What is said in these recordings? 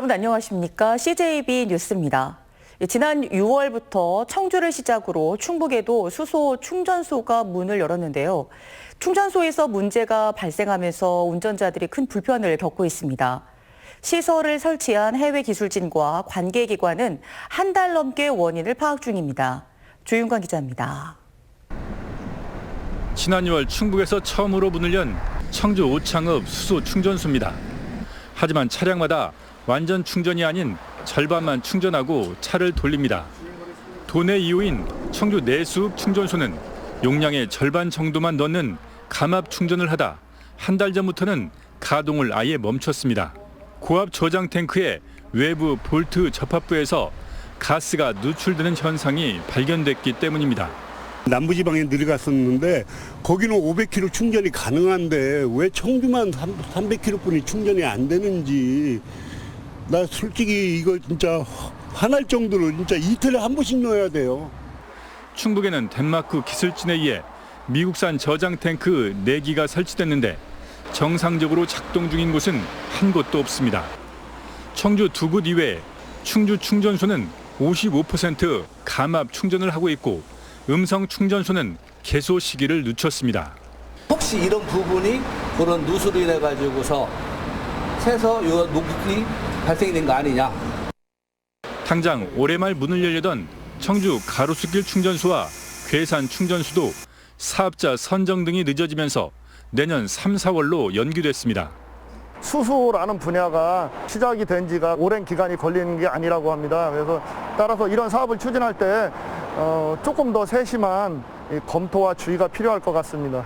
여러분 안녕하십니까? CJB 뉴스입니다. 지난 6월부터 청주를 시작으로 충북에도 수소 충전소가 문을 열었는데요. 충전소에서 문제가 발생하면서 운전자들이 큰 불편을 겪고 있습니다. 시설을 설치한 해외 기술진과 관계기관은 한 달 넘게 원인을 파악 중입니다. 조윤관 기자입니다. 지난 6월 충북에서 처음으로 문을 연 청주 오창읍 수소 충전소입니다. 하지만 차량마다 완전 충전이 아닌 절반만 충전하고 차를 돌립니다. 도내 2호인 청주 내수읍 충전소는 용량의 절반 정도만 넣는 감압 충전을 하다 한 달 전부터는 가동을 아예 멈췄습니다. 고압 저장 탱크의 외부 볼트 접합부에서 가스가 누출되는 현상이 발견됐기 때문입니다. 남부지방에 내려갔었는데 거기는 500km 충전이 가능한데 왜 청주만 300km뿐이 충전이 안 되는지 나 솔직히 이거 진짜 화날 정도로 진짜 이틀에 한 번씩 넣어야 돼요. 충북에는 덴마크 기술진에 의해 미국산 저장 탱크 4기가 설치됐는데 정상적으로 작동 중인 곳은 한 곳도 없습니다. 청주 2곳 이외에 충주 충전소는 55% 감압 충전을 하고 있고 음성 충전소는 개소 시기를 늦췄습니다. 혹시 이런 부분이 그런 누수로 인해 가지고서 새서 이 녹이 발생이 된 거 아니냐? 당장 올해 말 문을 열려던 청주 가로수길 충전소와 괴산 충전소도 사업자 선정 등이 늦어지면서 내년 3, 4월로 연기됐습니다. 수소라는 분야가 시작이 된 지가 오랜 기간이 걸리는 게 아니라고 합니다. 그래서 따라서 이런 사업을 추진할 때 조금 더 세심한 검토와 주의가 필요할 것 같습니다.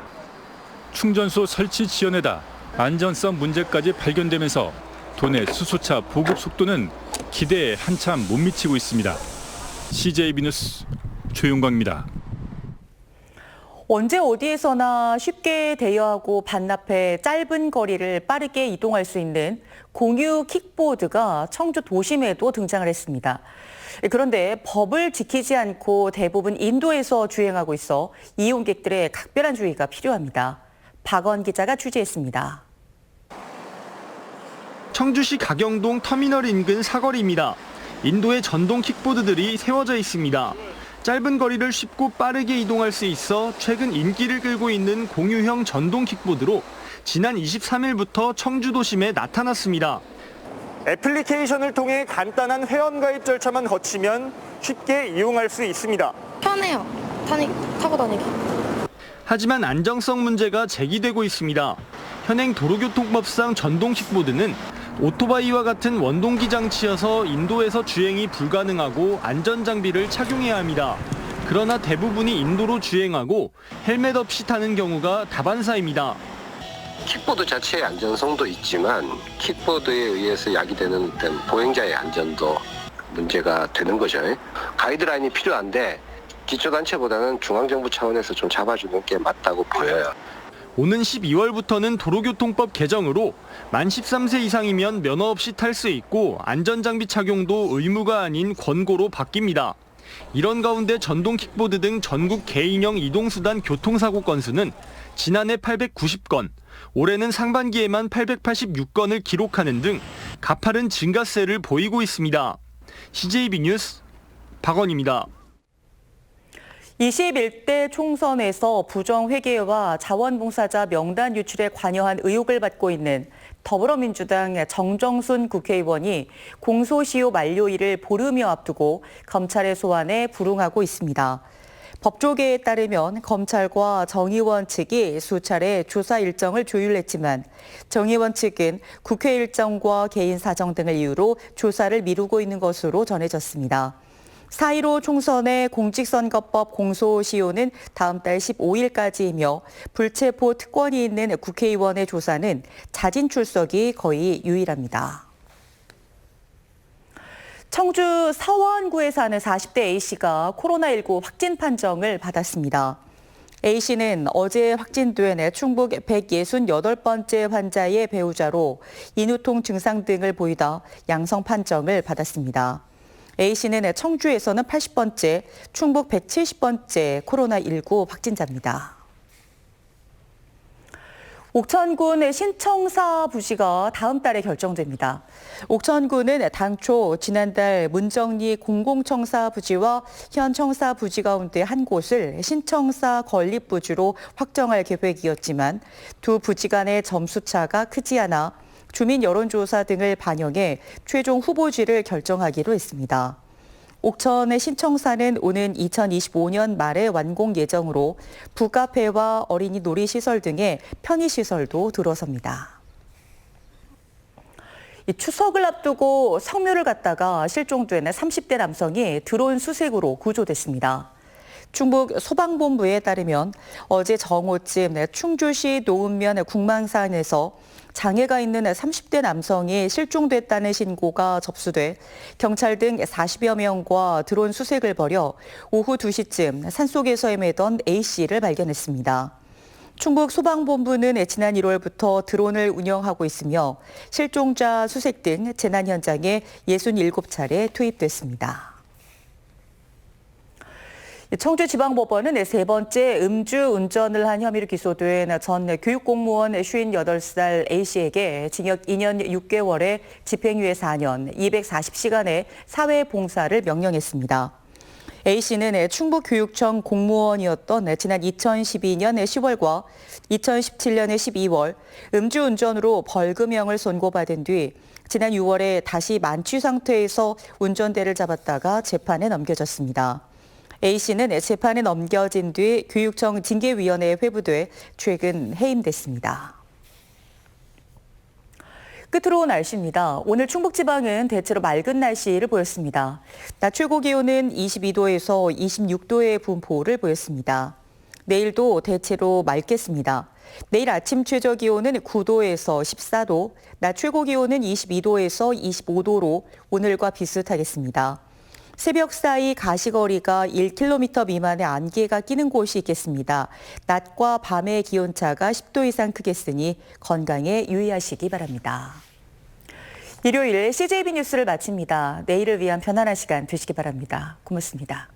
충전소 설치 지연에다 안전성 문제까지 발견되면서 도내 수소차 보급 속도는 기대에 한참 못 미치고 있습니다. CJB 뉴스 조윤광입니다. 언제 어디에서나 쉽게 대여하고 반납해 짧은 거리를 빠르게 이동할 수 있는 공유 킥보드가 청주 도심에도 등장을 했습니다. 그런데 법을 지키지 않고 대부분 인도에서 주행하고 있어 이용객들의 각별한 주의가 필요합니다. 박원 기자가 취재했습니다. 청주시 가경동 터미널 인근 사거리입니다. 인도의 전동 킥보드들이 세워져 있습니다. 짧은 거리를 쉽고 빠르게 이동할 수 있어 최근 인기를 끌고 있는 공유형 전동 킥보드로 지난 23일부터 청주 도심에 나타났습니다. 애플리케이션을 통해 간단한 회원가입 절차만 거치면 쉽게 이용할 수 있습니다. 편해요. 타고 다니기. 하지만 안정성 문제가 제기되고 있습니다. 현행 도로교통법상 전동 킥보드는 오토바이와 같은 원동기 장치여서 인도에서 주행이 불가능하고 안전장비를 착용해야 합니다. 그러나 대부분이 인도로 주행하고 헬멧 없이 타는 경우가 다반사입니다. 킥보드 자체의 안전성도 있지만 킥보드에 의해서 야기되는 보행자의 안전도 문제가 되는 거죠. 가이드라인이 필요한데 기초단체보다는 중앙정부 차원에서 좀 잡아주는 게 맞다고 보여요. 오는 12월부터는 도로교통법 개정으로 만 13세 이상이면 면허 없이 탈 수 있고 안전장비 착용도 의무가 아닌 권고로 바뀝니다. 이런 가운데 전동 킥보드 등 전국 개인형 이동수단 교통사고 건수는 지난해 890건, 올해는 상반기에만 886건을 기록하는 등 가파른 증가세를 보이고 있습니다. CJB 뉴스 박원입니다. 21대 총선에서 부정회계와 자원봉사자 명단 유출에 관여한 의혹을 받고 있는 더불어민주당 정정순 국회의원이 공소시효 만료일을 보름여 앞두고 검찰의 소환에 불응하고 있습니다. 법조계에 따르면 검찰과 정 의원 측이 수차례 조사 일정을 조율했지만 정 의원 측은 국회 일정과 개인 사정 등을 이유로 조사를 미루고 있는 것으로 전해졌습니다. 4.15 총선의 공직선거법 공소시효는 다음 달 15일까지이며 불체포 특권이 있는 국회의원의 조사는 자진 출석이 거의 유일합니다. 청주 서원구에 사는 40대 A씨가 코로나19 확진 판정을 받았습니다. A씨는 어제 확진된 충북 168번째 환자의 배우자로 인후통 증상 등을 보이다 양성 판정을 받았습니다. A씨는 청주에서는 80번째, 충북 170번째 코로나19 확진자입니다. 옥천군 신청사 부지가 다음 달에 결정됩니다. 옥천군은 당초 지난달 문정리 공공청사 부지와 현 청사 부지 가운데 한 곳을 신청사 건립 부지로 확정할 계획이었지만 두 부지 간의 점수차가 크지 않아 주민 여론조사 등을 반영해 최종 후보지를 결정하기로 했습니다. 옥천의 신청사는 오는 2025년 말에 완공 예정으로 북카페와 어린이 놀이시설 등의 편의시설도 들어섭니다. 추석을 앞두고 성묘를 갔다가 실종된 30대 남성이 드론 수색으로 구조됐습니다. 충북 소방본부에 따르면 어제 정오쯤 충주시 노은면 국망산에서 장애가 있는 30대 남성이 실종됐다는 신고가 접수돼 경찰 등 40여 명과 드론 수색을 벌여 오후 2시쯤 산속에서 헤매던 A씨를 발견했습니다. 충북 소방본부는 지난 1월부터 드론을 운영하고 있으며 실종자 수색 등 재난 현장에 67차례 투입됐습니다. 청주지방법원은 세 번째 음주운전을 한 혐의로 기소된 전 교육공무원 58살 A씨에게 징역 2년 6개월에 집행유예 4년, 240시간의 사회봉사를 명령했습니다. A씨는 충북교육청 공무원이었던 지난 2012년 10월과 2017년 12월 음주운전으로 벌금형을 선고받은 뒤 지난 6월에 다시 만취 상태에서 운전대를 잡았다가 재판에 넘겨졌습니다. A씨는 재판에 넘겨진 뒤 교육청 징계위원회에 회부돼 최근 해임됐습니다. 끝으로 날씨입니다. 오늘 충북지방은 대체로 맑은 날씨를 보였습니다. 낮 최고 기온은 22도에서 26도의 분포를 보였습니다. 내일도 대체로 맑겠습니다. 내일 아침 최저 기온은 9도에서 14도, 낮 최고 기온은 22도에서 25도로 오늘과 비슷하겠습니다. 새벽 사이 가시거리가 1km 미만의 안개가 끼는 곳이 있겠습니다. 낮과 밤의 기온차가 10도 이상 크겠으니 건강에 유의하시기 바랍니다. 일요일 CJB 뉴스를 마칩니다. 내일을 위한 편안한 시간 되시기 바랍니다. 고맙습니다.